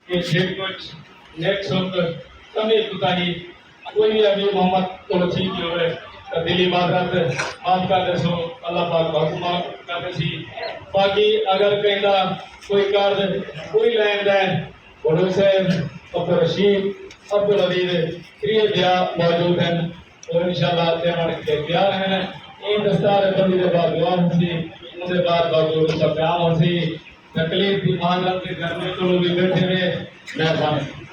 कि जे कुछ नेक्स्ट वक्त कमी कुताही कोई भी अभी मोहम्मद तो ठीक ही होवे तो दिली माजरत माफ कर दे सो अल्लाह पाक हुक्म कर दे सी बाकी अगर कहना कोई कार्य कोई लेन देन बड़ो से अब्दुल रशीद अब्दुल अजीज क्रिय दिया मौजूद हैं और इंशाल्लाह देवन के तैयार हैं इन दस्तार बंदी के बाद दुआ होती उनके बाद बाजू उसका प्याम होती तकलीफ भी माजरत के घर में तो लोग बैठे हुए मेहरबानी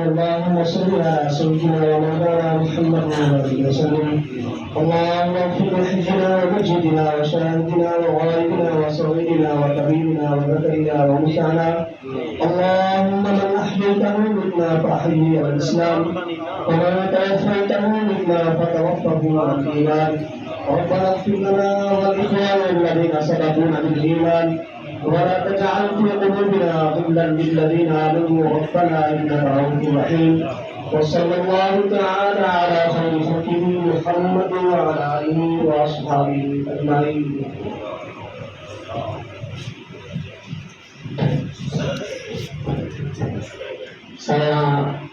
اللهم صل على سيدنا ومولانا محمد وعلى وسلم اللهم اغفر لحجنا ومجدنا وشاهدنا وغائبنا وصغيرنا وكبيرنا وذكرنا وانثانا اللهم من احييته منا فاحيه على الاسلام ومن توفيته منا فتوفه على الايمان ربنا اغفر لنا ولاخواننا الذين سبقونا بالايمان ولا تجعل في قلوبنا غلا للذين امنوا ربنا انك رؤوف رحيم وصلى الله تعالى على خير خلقه محمد وعلى اله واصحابه اجمعين. Saya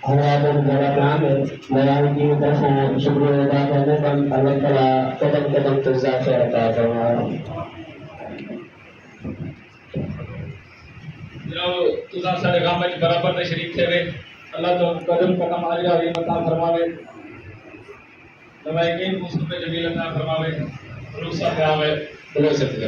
harapan berapa melalui telepon sebelum datang dan Allah telah ketemu terzakir atau तुझा सारे गांव में बराबर में शरीक थे वे अल्लाह तो कदम कदम आलिया ये मता फरमावे नवाइकीन मुस्तफा पे जमील अता फरमावे रुखसा पे आवे बोलो सत्य